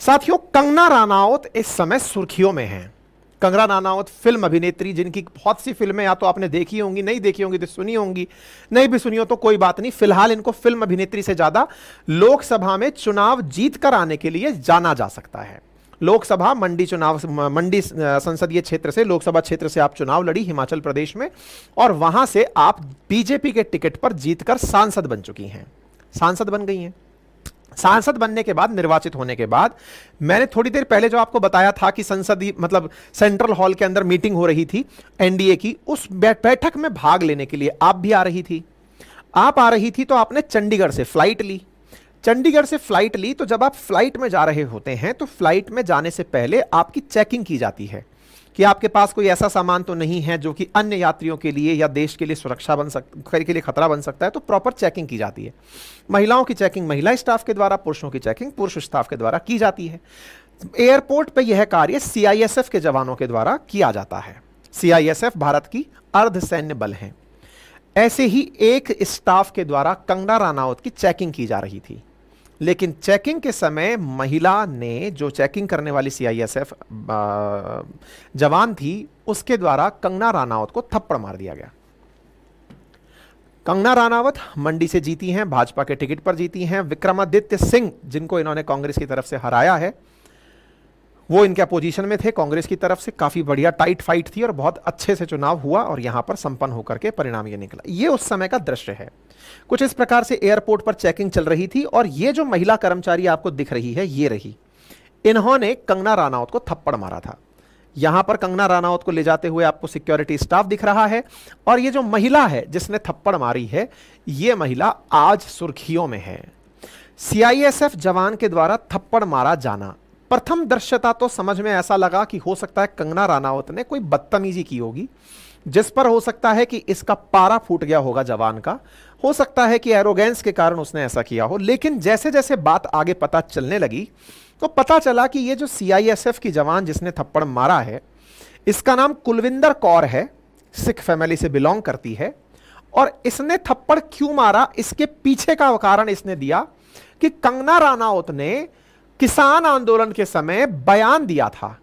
साथियों, कंगना रनौत इस समय सुर्खियों में हैं। कंगना रनौत फिल्म अभिनेत्री जिनकी बहुत सी फिल्में या तो आपने देखी होंगी, नहीं देखी होंगी तो सुनी होंगी, नहीं भी सुनी हो तो कोई बात नहीं। फिलहाल इनको फिल्म अभिनेत्री से ज्यादा लोकसभा में चुनाव जीत कर आने के लिए जाना जा सकता है। लोकसभा मंडी चुनाव, मंडी संसदीय क्षेत्र से, लोकसभा क्षेत्र से आप चुनाव लड़ी हिमाचल प्रदेश में, और वहां से आप बीजेपी के टिकट पर जीतकर सांसद बन चुकी हैं, सांसद बन गई हैं। सांसद बनने के बाद, निर्वाचित होने के बाद, मैंने थोड़ी देर पहले जो आपको बताया था कि संसदीय मतलब सेंट्रल हॉल के अंदर मीटिंग हो रही थी एनडीए की, उस बैठक में भाग लेने के लिए आप भी आ रही थी। आप आ रही थी तो आपने चंडीगढ़ से फ्लाइट ली। चंडीगढ़ से फ्लाइट ली तो जब आप फ्लाइट में जा रहे होते हैं तो फ्लाइट में जाने से पहले आपकी चेकिंग की जाती है कि आपके पास कोई ऐसा सामान तो नहीं है जो कि अन्य यात्रियों के लिए या देश के लिए सुरक्षा के लिए खतरा बन सकता है। तो प्रॉपर चेकिंग की जाती है। महिलाओं की चेकिंग महिला स्टाफ के द्वारा, पुरुषों की चेकिंग पुरुष स्टाफ के द्वारा की जाती है। एयरपोर्ट पे यह कार्य सीआईएसएफ के जवानों के द्वारा किया जाता है। सीआईएसएफ भारत की अर्धसैन्य बल है। ऐसे ही एक स्टाफ के द्वारा कंगना रनौत की चेकिंग की जा रही थी, लेकिन चेकिंग के समय महिला ने, जो चेकिंग करने वाली सीआईएसएफ जवान थी, उसके द्वारा कंगना रनौत को थप्पड़ मार दिया गया। कंगना रनौत मंडी से जीती हैं, भाजपा के टिकट पर जीती हैं। विक्रमादित्य सिंह, जिनको इन्होंने कांग्रेस की तरफ से हराया है, वो इनके अपोजिशन में थे कांग्रेस की तरफ से। काफी बढ़िया टाइट फाइट थी और बहुत अच्छे से चुनाव हुआ और यहां पर संपन्न होकर के परिणाम ये निकला। ये उस समय का दृश्य है। कुछ इस प्रकार से एयरपोर्ट पर चेकिंग चल रही थी और ये जो महिला कर्मचारी आपको दिख रही है, ये रही, इन्होंने कंगना रनौत को थप्पड़ मारा था। यहां पर कंगना रनौत को ले जाते हुए आपको सिक्योरिटी स्टाफ दिख रहा है, और ये जो महिला है जिसने थप्पड़ मारी है, ये महिला आज सुर्खियों में है। सीआईएसएफ जवान के द्वारा थप्पड़ मारा जाना, प्रथम दृश्यता तो समझ में ऐसा लगा कि हो सकता है कंगना रनौत ने कोई बदतमीजी की होगी, जिस पर हो सकता है कि इसका पारा फूट गया होगा जवान का, हो सकता है कि एरोगेंस के कारण उसने ऐसा किया हो। लेकिन जैसे जैसे बात आगे पता चलने लगी तो पता चला कि ये जो सीआईएसएफ की जवान जिसने थप्पड़ मारा है, इसका नाम कुलविंदर कौर है, सिख फैमिली से बिलोंग करती है। और इसने थप्पड़ क्यों मारा, इसके पीछे का कारण इसने दिया कि कंगना रनौत ने किसान आंदोलन के समय बयान दिया था,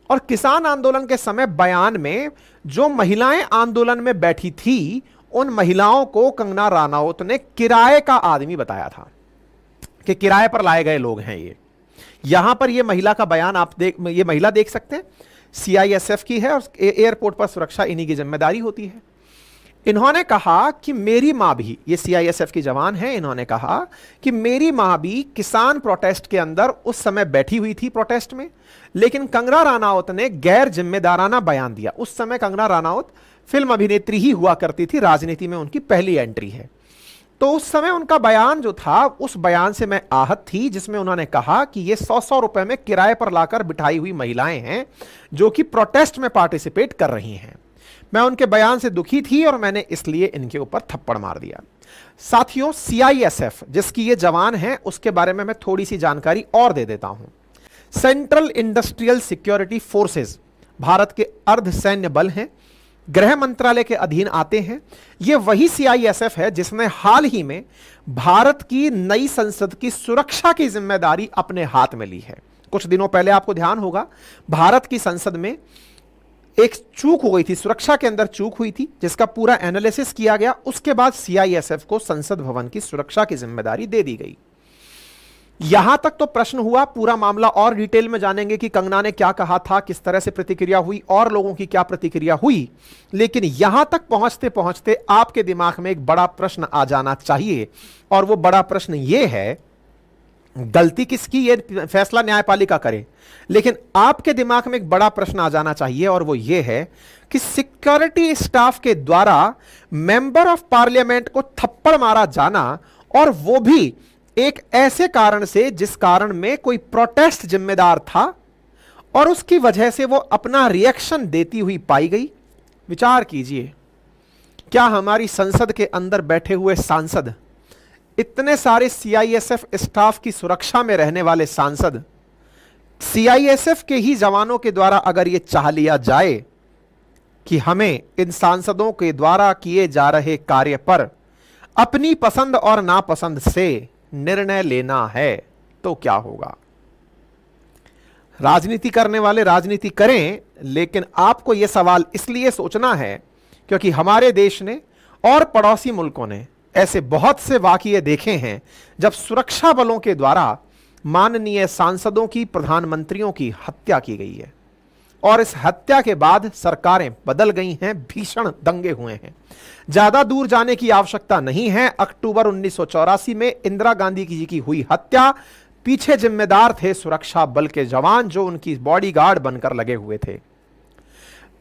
और किसान आंदोलन के समय बयान में जो महिलाएं आंदोलन में बैठी थी, उन महिलाओं को कंगना रनौत ने किराए का आदमी बताया था कि किराए पर लाए गए लोग हैं ये। यहां पर ये महिला का बयान आप ये महिला देख सकते हैं, सीआईएसएफ की है और एयरपोर्ट पर सुरक्षा इन्हीं की जिम्मेदारी होती है। इन्होंने कहा कि मेरी मां भी, ये सीआईएसएफ की जवान है, इन्होंने कहा कि मेरी मां भी किसान प्रोटेस्ट के अंदर उस समय बैठी हुई थी प्रोटेस्ट में, लेकिन कंगना रनौत ने गैर जिम्मेदाराना बयान दिया। उस समय कंगना रनौत फिल्म अभिनेत्री ही हुआ करती थी, राजनीति में उनकी पहली एंट्री है। तो उस समय उनका बयान जो था, उस बयान से मैं आहत थी, जिसमें उन्होंने कहा कि ये 100-100 रुपए में किराए पर लाकर बिठाई हुई महिलाएं हैं जो कि प्रोटेस्ट में पार्टिसिपेट कर रही हैं। मैं उनके बयान से दुखी थी और मैंने इसलिए इनके ऊपर थप्पड़ मार दिया। साथियों, सीआईएसएफ जिसकी ये जवान है, उसके बारे में मैं थोड़ी सी जानकारी और दे देता हूं। Central industrial security forces Bharat के अर्धसैन्य बल हैं, गृह मंत्रालय के अधीन आते हैं। यह वही सीआईएसएफ है जिसने हाल ही में भारत की नई संसद की सुरक्षा की जिम्मेदारी अपने हाथ में ली है। कुछ दिनों पहले आपको ध्यान होगा, भारत की संसद में एक चूक हो गई थी, सुरक्षा के अंदर चूक हुई थी, जिसका पूरा एनालिसिस किया गया। उसके बाद सीआईएसएफ को संसद भवन की सुरक्षा की जिम्मेदारी दे दी गई। यहां तक तो प्रश्न हुआ, पूरा मामला और डिटेल में जानेंगे कि कंगना ने क्या कहा था, किस तरह से प्रतिक्रिया हुई और लोगों की क्या प्रतिक्रिया हुई। लेकिन यहां तक पहुंचते पहुंचते आपके दिमाग में एक बड़ा प्रश्न आ जाना चाहिए, और वो बड़ा प्रश्न ये है, गलती किसकी ये फैसला न्यायपालिका करे, लेकिन आपके दिमाग में एक बड़ा प्रश्न आ जाना चाहिए, और वो ये है कि सिक्योरिटी स्टाफ के द्वारा मेंबर ऑफ पार्लियामेंट को थप्पड़ मारा जाना, और वो भी एक ऐसे कारण से जिस कारण में कोई प्रोटेस्ट जिम्मेदार था, और उसकी वजह से वो अपना रिएक्शन देती हुई पाई गई। विचार कीजिए, क्या हमारी संसद के अंदर बैठे हुए सांसद, इतने सारे सीआईएसएफ स्टाफ की सुरक्षा में रहने वाले सांसद, सीआईएसएफ के ही जवानों के द्वारा अगर यह चाह लिया जाए कि हमें इन सांसदों के द्वारा किए जा रहे कार्य पर अपनी पसंद और नापसंद से निर्णय लेना है, तो क्या होगा? राजनीति करने वाले राजनीति करें, लेकिन आपको यह सवाल इसलिए सोचना है क्योंकि हमारे देश ने और पड़ोसी मुल्कों ने ऐसे बहुत से वाकये देखे हैं जब सुरक्षा बलों के द्वारा माननीय सांसदों की, प्रधानमंत्रियों की हत्या की गई है और इस हत्या के बाद सरकारें बदल गई हैं, भीषण दंगे हुए हैं। ज्यादा दूर जाने की आवश्यकता नहीं है। अक्टूबर 1984 में इंदिरा गांधी जी की हुई हत्या, पीछे जिम्मेदार थे सुरक्षा बल के जवान जो उनकी बॉडीगार्ड बनकर लगे हुए थे।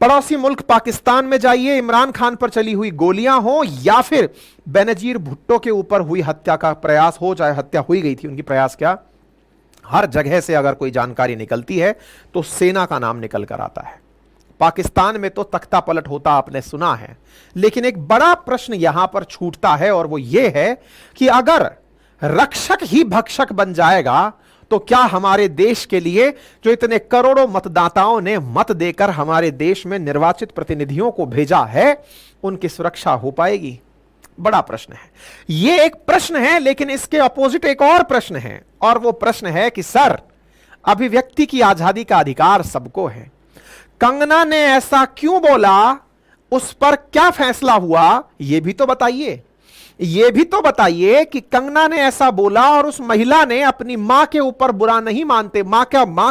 पड़ोसी मुल्क पाकिस्तान में जाइए, इमरान खान पर चली हुई गोलियां हो या फिर बेनजीर भुट्टो के ऊपर हुई हत्या का प्रयास हो, चाहे हत्या हुई गई थी, उनकी प्रयास क्या, हर जगह से अगर कोई जानकारी निकलती है तो सेना का नाम निकल कर आता है। पाकिस्तान में तो तख्ता पलट होता आपने सुना है। लेकिन एक बड़ा प्रश्न यहां पर छूटता है और वो ये है कि अगर रक्षक ही भक्षक बन जाएगा तो क्या हमारे देश के लिए जो इतने करोड़ों मतदाताओं ने मत देकर हमारे देश में निर्वाचित प्रतिनिधियों को भेजा है, उनकी सुरक्षा हो पाएगी? बड़ा प्रश्न है। यह एक प्रश्न है, लेकिन इसके अपोजिट एक और प्रश्न है, और वो प्रश्न है कि सर, अभिव्यक्ति की आजादी का अधिकार सबको है। कंगना ने ऐसा क्यों बोला, उस पर क्या फैसला हुआ, यह भी तो बताइए। यह भी तो बताइए कि कंगना ने ऐसा बोला और उस महिला ने अपनी मां के ऊपर बुरा नहीं मानते, मां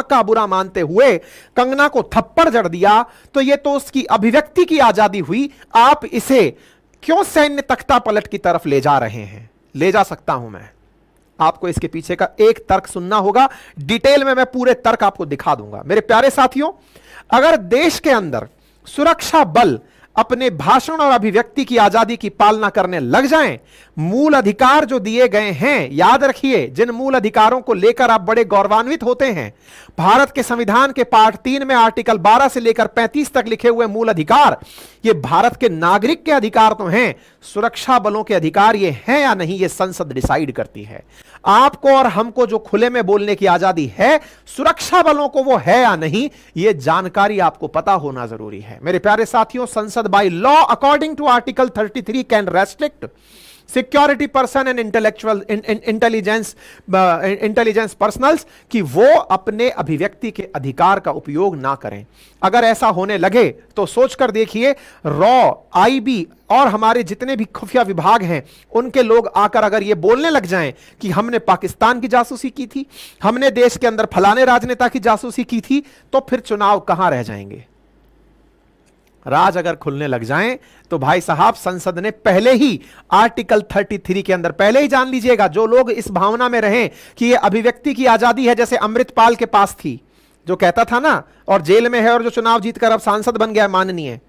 का बुरा मानते हुए कंगना को थप्पड़ जड़ दिया, तो यह तो उसकी अभिव्यक्ति की आजादी हुई। आप इसे क्यों सैन्य तख्ता पलट की तरफ ले जा रहे हैं? ले जा सकता हूं मैं, आपको इसके पीछे का एक तर्क सुनना होगा। डिटेल में मैं पूरे तर्क आपको दिखा दूंगा। मेरे प्यारे साथियों, अगर देश के अंदर सुरक्षा बल अपने भाषण और अभिव्यक्ति की आजादी की पालना करने लग जाएं, मूल अधिकार जो दिए गए हैं, याद रखिए, जिन मूल अधिकारों को लेकर आप बड़े गौरवान्वित होते हैं, भारत के संविधान के पार्ट 3 में आर्टिकल 12 से लेकर 35 तक लिखे हुए मूल अधिकार, ये भारत के नागरिक के अधिकार तो हैं। सुरक्षा बलों के अधिकार ये हैं या नहीं, ये संसद डिसाइड करती है। आपको और हमको जो खुले में बोलने की आजादी है, सुरक्षा बलों को वो है या नहीं, ये जानकारी आपको पता होना जरूरी है। मेरे प्यारे साथियों, संसद by law according to article 33 can restrict security person and intelligence personnels कि वो अपने अभिव्यक्ति के अधिकार का उपयोग ना करें। अगर ऐसा होने लगे तो सोचकर देखिए, रॉ, आईबी और हमारे जितने भी खुफिया विभाग हैं, उनके लोग आकर अगर ये बोलने लग जाएं कि हमने पाकिस्तान की जासूसी की थी, हमने देश के अंदर फलाने राजनेता की जासूसी की थी, तो फिर चुनाव कहां रह जाएंगे? राज अगर खुलने लग जाएं तो भाई साहब, संसद ने पहले ही आर्टिकल 33 के अंदर, पहले ही जान लीजिएगा, जो लोग इस भावना में रहें कि यह अभिव्यक्ति की आजादी है, जैसे अमृतपाल के पास थी, जो कहता था ना, और जेल में है और जो चुनाव जीतकर अब सांसद बन गया माननीय,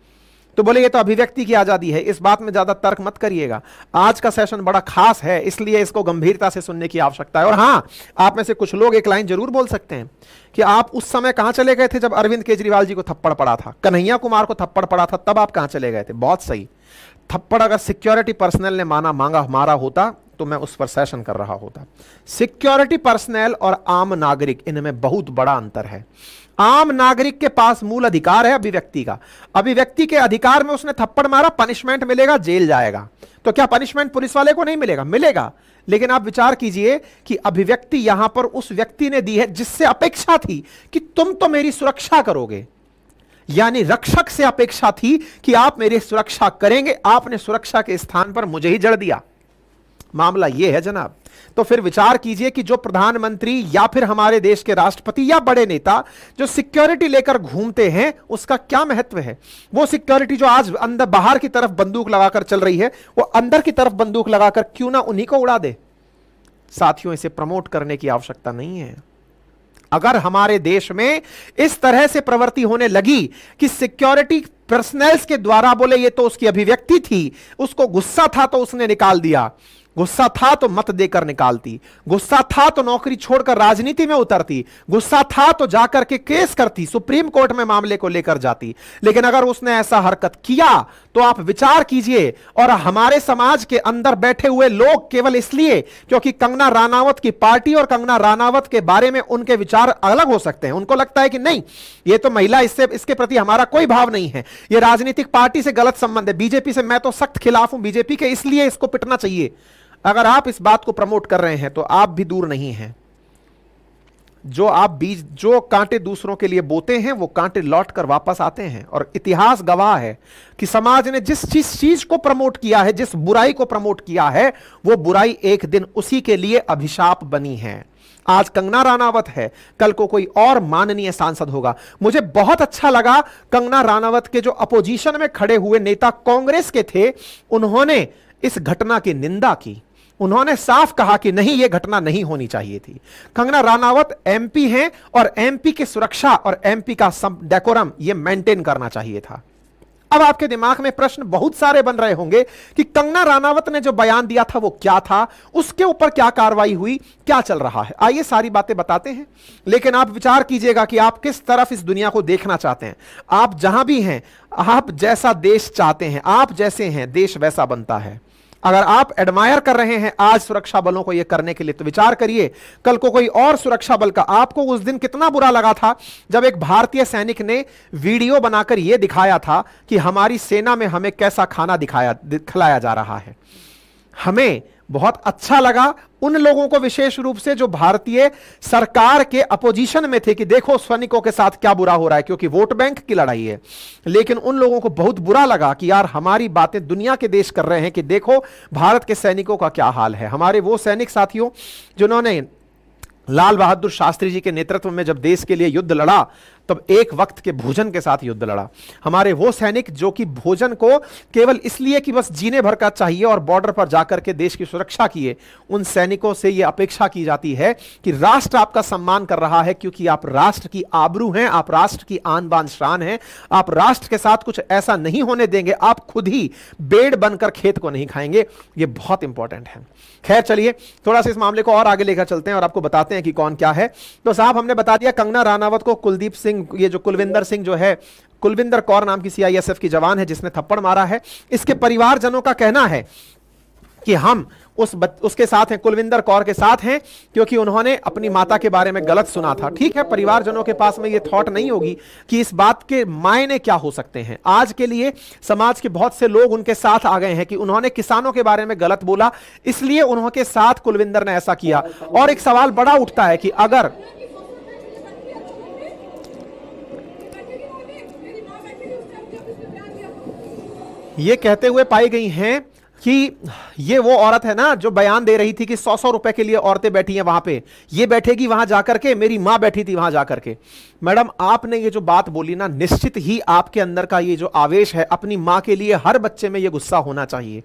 तो बोले ये तो अभिव्यक्ति की आजादी है। इस बात में ज्यादा तर्क मत करिएगा। आज का सेशन बड़ा खास है, इसलिए इसको गंभीरता से सुनने की आवश्यकता है। और हां, आप में से कुछ लोग एक लाइन जरूर बोल सकते हैं कि आप उस समय कहां चले गए थे जब अरविंद केजरीवाल जी को थप्पड़ पड़ा था, कन्हैया कुमार को थप्पड़ पड़ा था, तब आप कहां चले गए थे? बहुत सही। थप्पड़ अगर सिक्योरिटी पर्सनल ने मारा होता तो मैं उस पर सेशन कर रहा होता। सिक्योरिटी पर्सनल और आम नागरिक, इनमें बहुत बड़ा अंतर है। आम नागरिक के पास मूल अधिकार है अभिव्यक्ति का। अभिव्यक्ति के अधिकार में उसने थप्पड़ मारा, पनिशमेंट मिलेगा, जेल जाएगा। तो क्या पनिशमेंट पुलिस वाले को नहीं मिलेगा? मिलेगा। लेकिन आप विचार कीजिए कि अभिव्यक्ति यहां पर उस व्यक्ति ने दी है जिससे अपेक्षा थी कि तुम तो मेरी सुरक्षा करोगे, यानी रक्षक से अपेक्षा थी कि आप मेरी सुरक्षा करेंगे। आपने सुरक्षा के स्थान पर मुझे ही जड़ दिया। मामला यह है जनाब। तो फिर विचार कीजिए कि जो प्रधानमंत्री या फिर हमारे देश के राष्ट्रपति या बड़े नेता जो सिक्योरिटी लेकर घूमते हैं, उसका क्या महत्व है? वो सिक्योरिटी जो आज अंदर बाहर की तरफ बंदूक लगाकर चल रही है, वो अंदर की तरफ बंदूक लगाकर क्यों ना उन्हीं को उड़ा दे? साथियों, इसे प्रमोट करने की आवश्यकता नहीं है। अगर हमारे देश में इस तरह से प्रवृत्ति होने लगी कि सिक्योरिटी पर्सनल्स के द्वारा, बोले ये तो उसकी अभिव्यक्ति थी, उसको गुस्सा था तो उसने निकाल दिया, गुस्सा था तो मत देकर निकालती, गुस्सा था तो नौकरी छोड़कर राजनीति में उतरती, गुस्सा था तो जाकर के केस करती, सुप्रीम कोर्ट में मामले को लेकर जाती। लेकिन अगर उसने ऐसा हरकत किया तो आप विचार कीजिए, और हमारे समाज के अंदर बैठे हुए लोग केवल इसलिए क्योंकि कंगना राणावत की पार्टी और कंगना राणावत के बारे में उनके विचार अलग हो सकते हैं, उनको लगता है कि नहीं, ये तो महिला, इसके प्रति हमारा कोई भाव नहीं है, ये राजनीतिक पार्टी से गलत संबंध है, बीजेपी से मैं तो सख्त खिलाफ हूं बीजेपी के, इसलिए इसको पिटना चाहिए। अगर आप इस बात को प्रमोट कर रहे हैं तो आप भी दूर नहीं हैं। जो आप बीज, जो कांटे दूसरों के लिए बोते हैं वो कांटे लौट कर वापस आते हैं। और इतिहास गवाह है कि समाज ने जिस चीज को प्रमोट किया है, जिस बुराई को प्रमोट किया है, वो बुराई एक दिन उसी के लिए अभिशाप बनी है। आज कंगना राणावत है, कल को कोई और माननीय सांसद होगा। मुझे बहुत अच्छा लगा कंगना राणावत के जो अपोजिशन में खड़े हुए नेता कांग्रेस के थे, उन्होंने इस घटना की निंदा की। उन्होंने साफ कहा कि नहीं, यह घटना नहीं होनी चाहिए थी। कंगना राणावत एमपी हैं और एमपी की सुरक्षा और एमपी का डेकोरम यह मेंटेन करना चाहिए था। अब आपके दिमाग में प्रश्न बहुत सारे बन रहे होंगे कि कंगना राणावत ने जो बयान दिया था वो क्या था, उसके ऊपर क्या कार्रवाई हुई, क्या चल रहा है। आइए सारी बातें बताते हैं, लेकिन आप विचार कीजिएगा कि आप किस तरफ इस दुनिया को देखना चाहते हैं। आप जहां भी हैं, आप जैसा देश चाहते हैं, आप जैसे हैं, देश वैसा बनता है। अगर आप एडमायर कर रहे हैं आज सुरक्षा बलों को यह करने के लिए, तो विचार करिए कल को कोई और सुरक्षा बल का, आपको उस दिन कितना बुरा लगा था जब एक भारतीय सैनिक ने वीडियो बनाकर यह दिखाया था कि हमारी सेना में हमें कैसा खाना खिलाया जा रहा है। हमें बहुत अच्छा लगा उन लोगों को, विशेष रूप से जो भारतीय सरकार के अपोजिशन में थे, कि देखो सैनिकों के साथ क्या बुरा हो रहा है, क्योंकि वोट बैंक की लड़ाई है। लेकिन उन लोगों को बहुत बुरा लगा कि यार हमारी बातें दुनिया के देश कर रहे हैं कि देखो भारत के सैनिकों का क्या हाल है। हमारे वो सैनिक साथियों जिन्होंने लाल बहादुर शास्त्री जी के नेतृत्व में जब देश के लिए युद्ध लड़ा, तब एक वक्त के भोजन के साथ युद्ध लड़ा। हमारे वो सैनिक जो कि भोजन को केवल इसलिए कि बस जीने भर का चाहिए और बॉर्डर पर जाकर के देश की सुरक्षा किए, उन सैनिकों से यह अपेक्षा की जाती है कि राष्ट्र आपका सम्मान कर रहा है, क्योंकि आप राष्ट्र की आबरू हैं, आप राष्ट्र की आन बान शान हैं, आप राष्ट्र के साथ कुछ ऐसा नहीं होने देंगे, आप खुद ही बेड़ बनकर खेत को नहीं खाएंगे। यह बहुत इंपॉर्टेंट है। खैर चलिए थोड़ा सा इस मामले को और आगे लेकर चलते हैं और आपको बताते हैं कि कौन क्या है। तो साहब हमने बता दिया कंगना राणावत को कुलदीप सिंह, ये जो कुलविंदर सिंह जो है, कुलविंदर कौर नाम की सीआईएसएफ की जवान है जिसने थप्पड़ मारा है, इसके परिवारजनों का कहना है कि हम उसके साथ हैं, कुलविंदर कौर के साथ हैं, क्योंकि उन्होंने अपनी माता के बारे में गलत सुना था। ठीक है, परिवारजनों के पास में ये थॉट नहीं होगी कि इस बात के मायने क्या हो सकते हैं। आज के लिए समाज के बहुत से लोग उनके साथ आ गए हैं कि उन्होंने किसानों के बारे में गलत बोला, इसलिए उन्होंने साथ कुलविंदर ने ऐसा किया। और एक सवाल बड़ा उठता है कि अगर ये कहते हुए पाई गई हैं कि ये वो औरत है ना जो बयान दे रही थी कि 100-100 रुपए के लिए औरतें बैठी हैं वहां पे, ये बैठेगी वहां जाकर के, मेरी मां बैठी थी वहां जाकर के। मैडम आपने ये जो बात बोली ना, निश्चित ही आपके अंदर का ये जो आवेश है अपनी मां के लिए, हर बच्चे में ये गुस्सा होना चाहिए।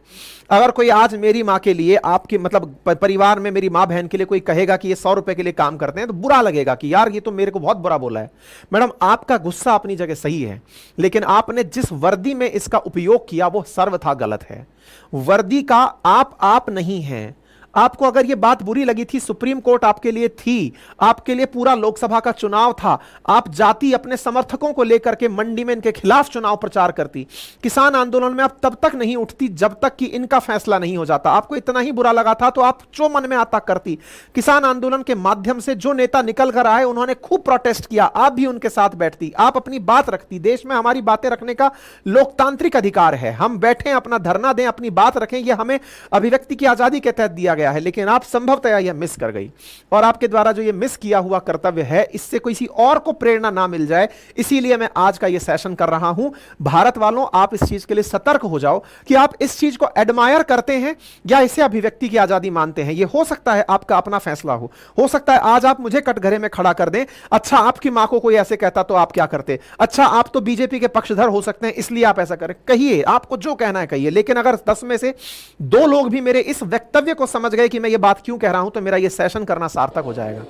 अगर कोई आज मेरी मां के लिए, आपके मतलब परिवार में मेरी मां बहन के लिए कोई कहेगा कि ये 100 रुपए के लिए काम करते हैं, तो बुरा लगेगा कि यार ये तो मेरे को बहुत बुरा बोला है। मैडम आपका गुस्सा अपनी जगह सही है, लेकिन आपने जिस वर्दी में इसका उपयोग किया वो सर्वथा गलत है। वर्दी का आप नहीं हैं। आपको अगर यह बात बुरी लगी थी, सुप्रीम कोर्ट आपके लिए थी, आपके लिए पूरा लोकसभा का चुनाव था, आप जाती अपने समर्थकों को लेकर के मंडी में इनके खिलाफ चुनाव प्रचार करती। किसान आंदोलन में आप तब तक नहीं उठती जब तक कि इनका फैसला नहीं हो जाता। आपको इतना ही बुरा लगा था तो आप जो मन में आता करती। किसान आंदोलन के माध्यम से जो नेता निकल कर आए, उन्होंने खूब प्रोटेस्ट किया, आप भी उनके साथ बैठती, आप अपनी बात रखती। देश में हमारी बातें रखने का लोकतांत्रिक अधिकार है, हम बैठें, अपना धरना दें, अपनी बात रखें, यह हमें अभिव्यक्ति की आजादी के तहत दिया है। लेकिन आप संभवतः यह मिस कर गई, और आपके द्वारा जो यह मिस किया हुआ कर्तव्य है, इससे किसी और को प्रेरणा ना मिल जाए, इसीलिए मैं आज का यह सेशन कर रहा हूं। भारत वालों, आप इस चीज के लिए सतर्क हो जाओ कि आप इस चीज को एडमायर करते हैं या इसे अभिव्यक्ति की आजादी मानते हैं। यह हो सकता है आपका अपना फैसला हो सकता है आज आप मुझे कटघरे में खड़ा कर दें, अच्छा आपकी मां को कोई ऐसे कहता तो आप क्या करते, अच्छा आप तो बीजेपी के पक्षधर हो सकते हैं इसलिए आप ऐसा करें। कहिए, आपको जो कहना है कहिए, लेकिन अगर 10 में से 2 लोग भी मेरे इस वक्तव्य को समझ गए कि मैं ये बात क्यों कह रहा हूं, तो मेरा ये सेशन करना सार्थक हो जाएगा।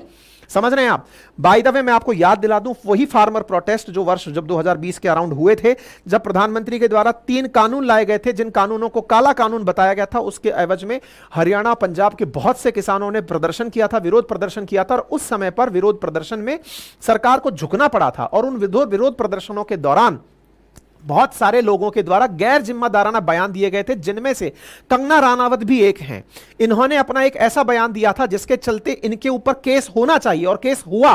समझ रहे हैं आप? बाय द वे मैं आपको याद दिला दूं, वही फार्मर प्रोटेस्ट जो वर्ष जब 2020 के अराउंड हुए थे, जब प्रधानमंत्री के द्वारा 3 कानून लाए गए थे, जिन कानूनों को काला कानून बताया गया था, उसके एवज में हरियाणा पंजाब के बहुत से किसानों ने प्रदर्शन किया था, विरोध प्रदर्शन किया था, और उस समय पर विरोध प्रदर्शन में सरकार को झुकना पड़ा था। और उन विरोध प्रदर्शनों के दौरान बहुत सारे लोगों के द्वारा गैर जिम्मेदाराना बयान दिए गए थे, जिनमें से कंगना राणावत भी एक हैं। इन्होंने अपना एक ऐसा बयान दिया था जिसके चलते इनके ऊपर केस होना चाहिए, और केस हुआ।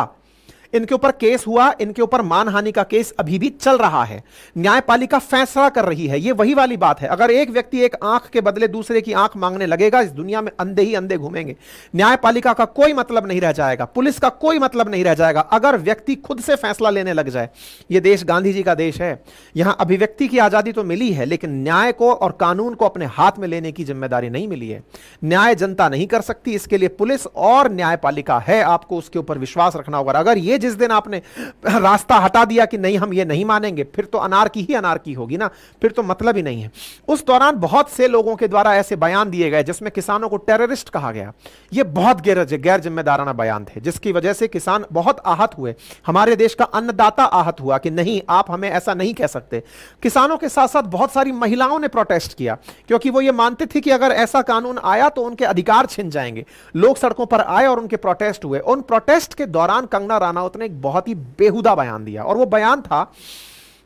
इनके ऊपर केस हुआ, इनके ऊपर मानहानि का केस अभी भी चल रहा है, न्यायपालिका फैसला कर रही है। ये वही वाली बात है, अगर एक व्यक्ति एक आंख के बदले दूसरे की आंख मांगने लगेगा, इस दुनिया में अंधे ही अंधे घूमेंगे। न्यायपालिका का कोई मतलब नहीं रह जाएगा, पुलिस का कोई मतलब नहीं रह जाएगा अगर व्यक्ति खुद से फैसला लेने लग जाए। यह देश गांधी जी का देश है, यहां अभिव्यक्ति की आजादी तो मिली है, लेकिन न्याय को और कानून को अपने हाथ में लेने की जिम्मेदारी नहीं मिली है। न्याय जनता नहीं कर सकती, इसके लिए पुलिस और न्यायपालिका है, आपको उसके ऊपर विश्वास रखना होगा। अगर ये जिस दिन आपने रास्ता हटा दिया कि नहीं हम ये नहीं मानेंगे, फिर तो अनारकी ही अनारकी होगी ना, फिर तो मतलब ही नहीं है। उस दौरान बहुत से लोगों के द्वारा ऐसे बयान दिए गए जिसमें किसानों को टेररिस्ट कहा गया। ये बहुत गैर जिम्मेदाराना बयान थे, जिसकी वजह से किसान बहुत आहत हुए, हमारे देश का अन्नदाता आहत हुआ कि नहीं आप हमें ऐसा नहीं कह सकते। किसानों के साथ साथ बहुत सारी महिलाओं ने प्रोटेस्ट किया, क्योंकि वो ये मानते थे कि अगर ऐसा कानून आया तो उनके अधिकार छिन जाएंगे। लोग सड़कों पर आए और उनके प्रोटेस्ट हुए। उन प्रोटेस्ट के दौरान कंगना रनौत ने एक बहुत ही बेहुदा बयान दिया, और वो बयान था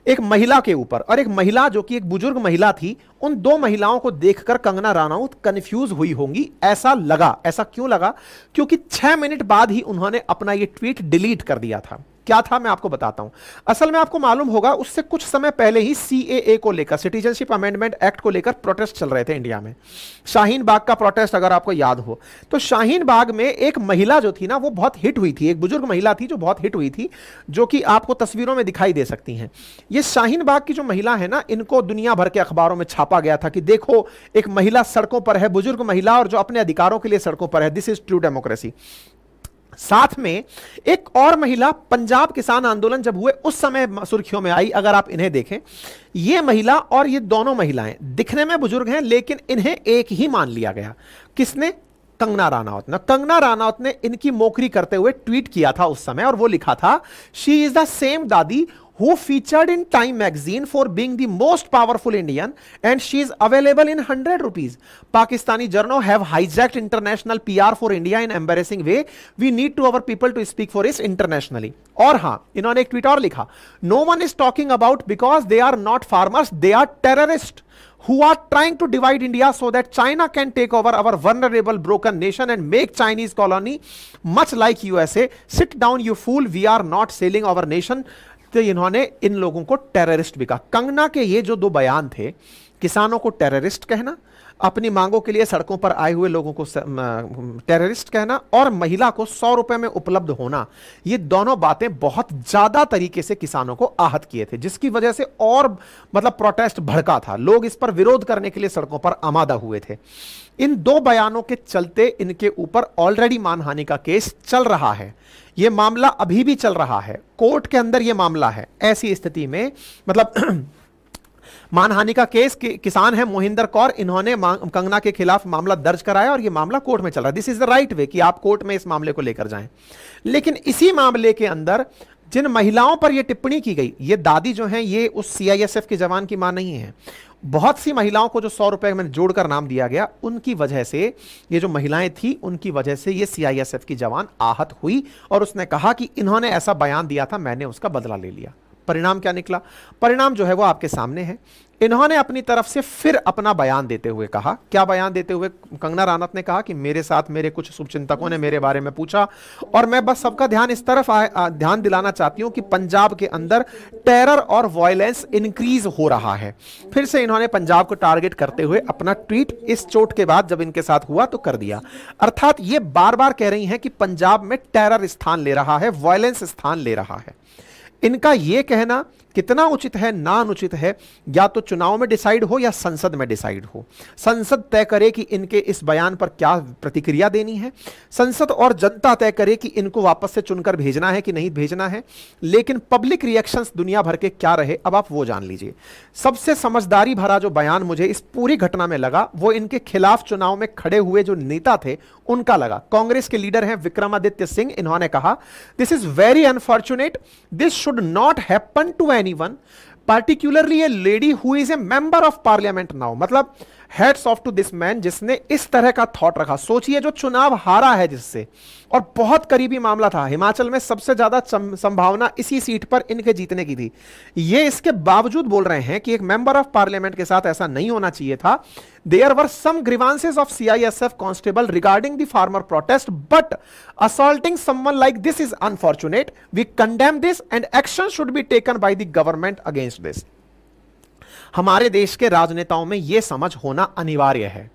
एक महिला के ऊपर, और एक महिला जो कि एक बुजुर्ग महिला थी। उन दो महिलाओं को देखकर कंगना रनौत कंफ्यूज हुई होंगी, ऐसा लगा। ऐसा क्यों लगा? क्योंकि 6 मिनट बाद ही उन्होंने अपना यह ट्वीट डिलीट कर दिया था। क्या था मैं आपको बताता हूं। असल में आपको मालूम होगा उससे कुछ समय पहले ही सीएए को लेकर, सिटीजनशिप अमेंडमेंट एक्ट को लेकर प्रोटेस्ट चल रहे थे इंडिया में। शाहीन बाग का प्रोटेस्ट अगर आपको याद हो तो शाहीन बाग में एक महिला जो थी ना वो बहुत हिट हुई थी, एक बुजुर्ग महिला थी जो बहुत हिट हुई थी, जो कि आपको तस्वीरों में दिखाई दे सकती हैं। ये शाहीन बाग की जो महिला है ना, इनको दुनिया भर के अखबारों में छापा गया था कि देखो एक महिला सड़कों पर है, बुजुर्ग महिला, और जो अपने अधिकारों के लिए सड़कों पर है, दिस इज ट्रू डेमोक्रेसी। साथ में एक और महिला, पंजाब किसान आंदोलन जब हुए उस समय सुर्खियों में आई। अगर आप इन्हें देखें, ये महिला और ये दोनों महिलाएं दिखने में बुजुर्ग हैं, लेकिन इन्हें एक ही मान लिया गया। किसने? कंगना रनौत ने। कंगना रनौत ने इनकी मोकरी करते हुए ट्वीट किया था उस समय, और वो लिखा था, शी इज द सेम दादी who featured in Time magazine for being the most powerful Indian and she is available in 100 rupees. Pakistani journals have hijacked international PR for India in embarrassing way. We need to our people to speak for this internationally. और हाँ, इन्होंने एक tweet और लिखा, No one is talking about because they are not farmers, they are terrorists who are trying to divide India so that China can take over our vulnerable broken nation and make Chinese colony much like USA. Sit down you fool, we are not selling our nation. तो इन्होंने इन लोगों को terrorist भी कहा। कंगना के ये जो 2 बयान थे, किसानों को टेररिस्ट कहना, अपनी मांगों के लिए सड़कों पर आए हुए लोगों को टेररिस्ट कहना, और महिला को 100 रुपए में उपलब्ध होना, ये दोनों बातें बहुत ज्यादा तरीके से किसानों को आहत किए थे, जिसकी वजह से और मतलब प्रोटेस्ट भड़का था। लोग इस पर विरोध करने के लिए सड़कों पर आमादा हुए थे। इन 2 बयानों के चलते इनके ऊपर ऑलरेडी मानहानि का केस चल रहा है। यह मामला अभी भी चल रहा है, कोर्ट के अंदर यह मामला है। ऐसी स्थिति में मतलब मानहानि का केस किसान है मोहिंदर कौर, इन्होंने कंगना के खिलाफ मामला दर्ज कराया और यह मामला कोर्ट में चल रहा है। This is the right way कि आप कोर्ट में इस मामले को लेकर जाएं। लेकिन इसी मामले के अंदर जिन महिलाओं पर यह टिप्पणी की गई, ये दादी जो हैं, ये उस सीआईएसएफ के जवान की मां नहीं है। बहुत सी महिलाओं को जो 100 रुपए में जोड़कर नाम दिया गया, उनकी वजह से, ये जो महिलाएं थी उनकी वजह से ये सीआईएसएफ की जवान आहत हुई, और उसने कहा कि इन्होंने ऐसा बयान दिया था, मैंने उसका बदला ले लिया। परिणाम क्या निकला? परिणाम जो है वो आपके सामने है। इन्होंने अपनी तरफ से फिर अपना बयान देते हुए कहा, क्या बयान देते हुए? कंगना रनौत ने कहा कि मेरे साथ मेरे कुछ शुभचिंतकों ने मेरे बारे में पूछा, और मैं बस सबका ध्यान इस तरफ ध्यान दिलाना चाहती हूं कि पंजाब के अंदर टेरर और वायलेंस इंक्रीज हो रहा है। फिर से इन्होंने पंजाब को टारगेट करते हुए अपना ट्वीट इस चोट के बाद जब इनके साथ हुआ तो कर दिया। अर्थात ये बार बार कह रही हैं कि पंजाब में टेरर स्थान ले रहा है, वायलेंस स्थान ले रहा है। इनका यह कहना कितना उचित है, ना अनुचित है, या तो चुनाव में डिसाइड हो या संसद में डिसाइड हो। संसद तय करे कि इनके इस बयान पर क्या प्रतिक्रिया देनी है, संसद और जनता तय करे कि इनको वापस से चुनकर भेजना है कि नहीं भेजना है। लेकिन पब्लिक रिएक्शंस दुनिया भर के क्या रहे, अब आप वो जान लीजिए। सबसे समझदारी भरा जो बयान मुझे इस पूरी घटना में लगा, वो इनके खिलाफ चुनाव में खड़े हुए जो नेता थे उनका लगा। कांग्रेस के लीडर हैं विक्रमादित्य सिंह, इन्होंने कहा, this is very unfortunate, this should not happen to anyone, particularly a lady who is a member of parliament now। मतलब hats off to this man जिसने इस तरह का थॉट रखा। सोचिए जो चुनाव हारा है जिससे, और बहुत करीबी मामला था, हिमाचल में सबसे ज्यादा संभावना इसी सीट पर इनके जीतने की थी। ये इसके बावजूद बोल रहे हैं कि एक मेंबर ऑफ पार्लियामेंट के साथ ऐसा नहीं होना चाहिए था। There were some grievances of CISF constable regarding the farmer protest, but assaulting someone like this is unfortunate. We condemn this and action should be taken by the government against this. हमारे देश के राजनेताओं में यह समझ होना अनिवार्य है।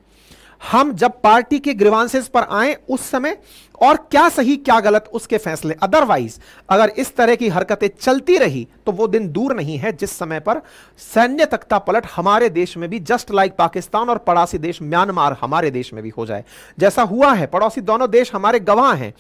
हम जब पार्टी के ग्रीवांसेस पर आए उस समय और क्या सही क्या गलत उसके फैसले, अदरवाइज अगर इस तरह की हरकतें चलती रही तो वो दिन दूर नहीं है जिस समय पर सैन्य तख्ता पलट हमारे देश में भी जस्ट लाइक पाकिस्तान और पड़ोसी देश म्यांमार हमारे देश में भी हो जाए, जैसा हुआ है। पड़ोसी दोनों देश हमारे गवाह हैं।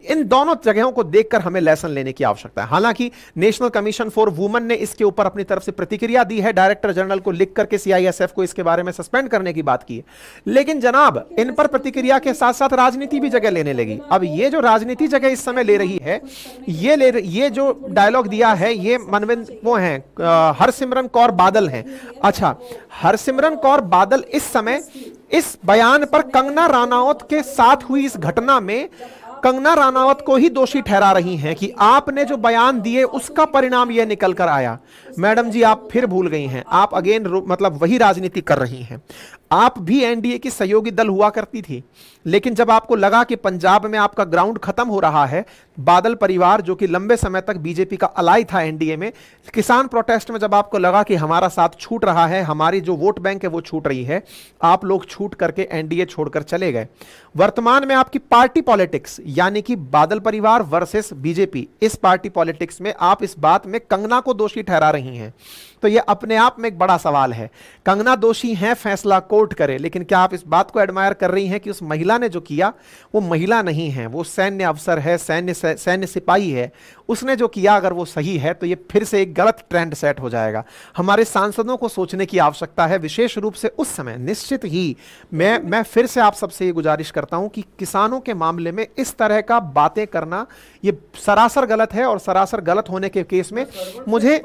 इन दोनों जगहों को देखकर हमें लेसन लेने की आवश्यकता है। हालांकि नेशनल कमीशन फॉर वुमेन ने इसके ऊपर अपनी तरफ से प्रतिक्रिया दी है, डायरेक्टर जनरल को लिख करके सीआईएसएफ को इसके बारे में सस्पेंड करने की बात की है, लेकिन जनाब इन पर प्रतिक्रिया के साथ साथ राजनीति भी जगह लेने लगी। अब ये जो राजनीति जगह इस समय ले रही है, ये जो डायलॉग दिया है ये मनविंद वो हैं हरसिमरन कौर बादल हैं। अच्छा, हरसिमरन कौर बादल इस समय इस बयान पर कंगना राणावत के साथ हुई इस घटना में कंगना राणावत को ही दोषी ठहरा रही हैं कि आपने जो बयान दिए उसका परिणाम यह निकल कर आया। मैडम जी आप फिर भूल गई हैं, आप अगेन मतलब वही राजनीति कर रही हैं। आप भी एनडीए की सहयोगी दल हुआ करती थी, लेकिन जब आपको लगा कि पंजाब में आपका ग्राउंड खत्म हो रहा है, बादल परिवार जो कि लंबे समय तक बीजेपी का अलाई था एनडीए में, किसान प्रोटेस्ट में जब आपको लगा कि हमारा साथ छूट रहा है, हमारी जो वोट बैंक है वो छूट रही है, आप लोग छूट करके एनडीए छोड़कर चले गए। वर्तमान में आपकी पार्टी पॉलिटिक्स यानी कि बादल परिवार वर्सेस बीजेपी, इस पार्टी पॉलिटिक्स में आप इस बात में कंगना को दोषी ठहरा रही हैं। तो यह अपने आप में एक बड़ा सवाल है। कंगना दोषी हैं, फैसला कोर्ट करे, लेकिन क्या आप इस बात को एडमायर कर रही हैं कि उस महिला ने जो किया वो महिला नहीं है, वो सैन्य अफसर है, सैन्य सिपाही है, उसने जो किया अगर वो सही है तो ये फिर से एक गलत ट्रेंड सेट हो जाएगा। हमारे सांसदों को सोचने की आवश्यकता है, विशेष रूप से उस समय। निश्चित ही मैं फिर से आप सबसे ये गुजारिश करता हूं कि किसानों के मामले में इस तरह का बातें करना ये सरासर गलत है, और सरासर गलत होने के केस में मुझे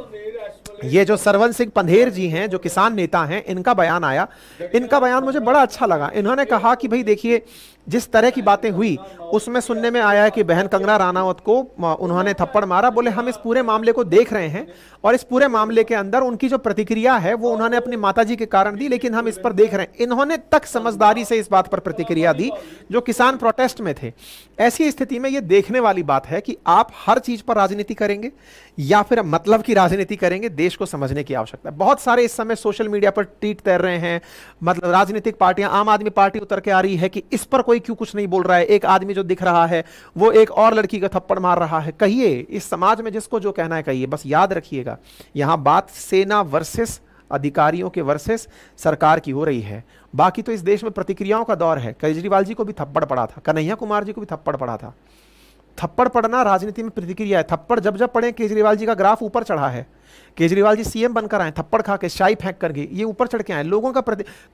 ये जो सरवन सिंह पंधेर जी हैं जो किसान नेता हैं, इनका बयान आया, इनका बयान मुझे बड़ा अच्छा लगा। इन्होंने कहा कि भाई देखिए जिस तरह की बातें हुई उसमें सुनने में आया है कि बहन कंगना राणावत को उन्होंने थप्पड़ मारा। बोले हम इस पूरे मामले को देख रहे हैं और इस पूरे मामले के अंदर उनकी जो प्रतिक्रिया है वो उन्होंने अपनी माताजी के कारण दी, लेकिन हम इस पर देख रहे हैं। इन्होंने तक समझदारी से इस बात पर प्रतिक्रिया दी जो किसान प्रोटेस्ट में थे। ऐसी स्थिति में यह देखने वाली बात है कि आप हर चीज पर राजनीति करेंगे या फिर मतलब की राजनीति करेंगे, देश को समझने की आवश्यकता है। बहुत सारे इस समय सोशल मीडिया पर ट्वीट तैर रहे हैं, मतलब राजनीतिक पार्टियां, आम आदमी पार्टी उतर के आ रही है कि इस पर कोई क्यों कुछ नहीं बोल रहा है, एक आदमी जो दिख रहा है वो एक और लड़की का थप्पड़ मार रहा है। कहिए, इस समाज में जिसको जो कहना है कहिए, बस याद रखिएगा यहां बात सेना वर्सेस अधिकारियों के वर्सेस सरकार की हो रही है। बाकी तो इस देश में प्रतिक्रियाओं का दौर है। केजरीवाल जी को भी थप्पड़ पड़ा था, कन्हैया कुमार जी को भी थप्पड़ पड़ा था। थप्पड़ पड़ना राजनीति में प्रतिक्रिया है। थप्पड़ जब जब पड़े, केजरीवाल जी का ग्राफ ऊपर चढ़ा है। केजरीवाल जी सीएम बनकर आए, थप्पड़ खा के, शाई फेंक करके, ये ऊपर चढ़ के आए। लोगों का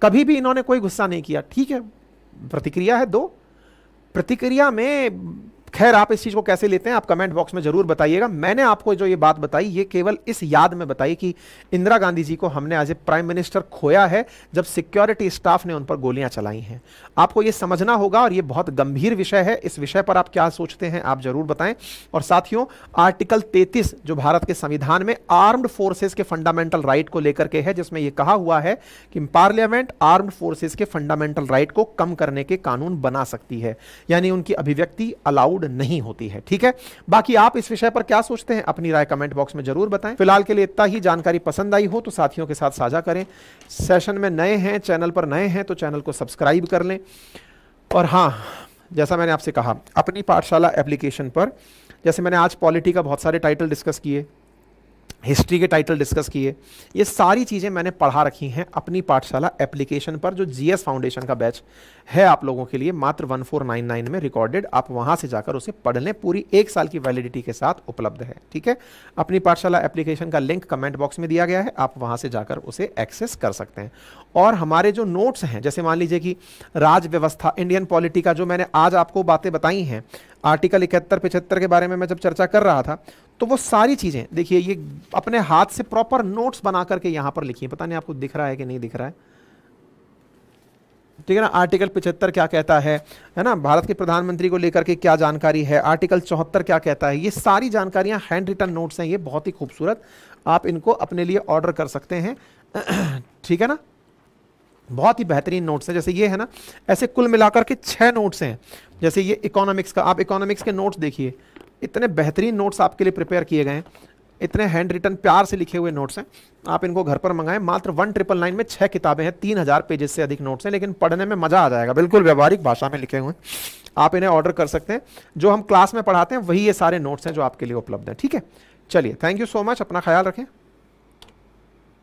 कभी भी इन्होंने कोई गुस्सा नहीं किया। ठीक है, प्रतिक्रिया है, दो प्रतिक्रिया में खैर आप इस चीज को कैसे लेते हैं आप कमेंट बॉक्स में जरूर बताइएगा। मैंने आपको जो ये बात बताई ये केवल इस याद में बताई कि इंदिरा गांधी जी को हमने एज ए प्राइम मिनिस्टर खोया है जब सिक्योरिटी स्टाफ ने उन पर गोलियां चलाई हैं। आपको ये समझना होगा और ये बहुत गंभीर विषय है। इस विषय पर आप क्या सोचते हैं आप जरूर बताएं। और साथियों, आर्टिकल 33 जो भारत के संविधान में आर्म्ड फोर्सेस के फंडामेंटल राइट को लेकर के है, जिसमें यह कहा हुआ है कि पार्लियामेंट आर्म्ड फोर्सेस के फंडामेंटल राइट को कम करने के कानून बना सकती है, यानी उनकी अभिव्यक्ति अलाउड नहीं होती है। ठीक है, बाकी आप इस विषय पर क्या सोचते हैं अपनी राय कमेंट बॉक्स में जरूर बताएं। फिलहाल के लिए इतना ही। जानकारी पसंद आई हो तो साथियों के साथ साझा करें। सेशन में नए हैं, चैनल पर नए हैं तो चैनल को सब्सक्राइब कर लें। और हां, जैसा मैंने आपसे कहा, अपनी पाठशाला एप्लीकेशन पर, जैसे मैंने आज पॉलिटी का बहुत सारे टाइटल डिस्कस किए, हिस्ट्री के टाइटल डिस्कस किए, ये सारी चीज़ें मैंने पढ़ा रखी हैं अपनी पाठशाला एप्लीकेशन पर, जो जीएस फाउंडेशन का बैच है आप लोगों के लिए मात्र 1499 में रिकॉर्डेड। आप वहां से जाकर उसे पढ़ लें, पूरी 1 साल की वैलिडिटी के साथ उपलब्ध है। ठीक है, अपनी पाठशाला एप्लीकेशन का लिंक कमेंट बॉक्स में दिया गया है, आप वहां से जाकर उसे एक्सेस कर सकते हैं। और हमारे जो नोट्स हैं, जैसे मान लीजिए कि राज व्यवस्था, इंडियन पॉलिटी का जो मैंने आज आपको बातें बताई हैं, आर्टिकल 71-75 के बारे में मैं जब चर्चा कर रहा था, तो वो सारी चीज़ें देखिए, ये अपने हाथ से प्रॉपर नोट्स बना करके यहाँ पर लिखिए। पता नहीं आपको दिख रहा है कि नहीं दिख रहा है, ठीक है ना। आर्टिकल 75 क्या कहता है ना, भारत के प्रधानमंत्री को लेकर के क्या जानकारी है, आर्टिकल 74 क्या कहता है, ये सारी जानकारियाँ हैंड रिटन नोट्स हैं, ये बहुत ही खूबसूरत। आप इनको अपने लिए ऑर्डर कर सकते हैं, ठीक है ना। बहुत ही बेहतरीन नोट्स हैं। जैसे ये है ना, ऐसे कुल मिलाकर के 6 नोट्स हैं। जैसे ये इकोनॉमिक्स का, आप इकोनॉमिक्स के नोट्स देखिए, इतने बेहतरीन नोट्स आपके लिए प्रिपेयर किए गए हैं, इतने हैंड रिटन प्यार से लिखे हुए नोट्स हैं। आप इनको घर पर मंगाएं। मात्र 1999 में 6 किताबें हैं, 3000 पेजेस से अधिक नोट्स हैं, लेकिन पढ़ने में मजा आ जाएगा, बिल्कुल व्यवहारिक भाषा में लिखे हुए हैं। आप इन्हें ऑर्डर कर सकते हैं। जो हम क्लास में पढ़ाते हैं वही ये सारे नोट्स हैं जो आपके लिए उपलब्ध हैं। ठीक है, चलिए, थैंक यू सो मच, अपना ख्याल रखें।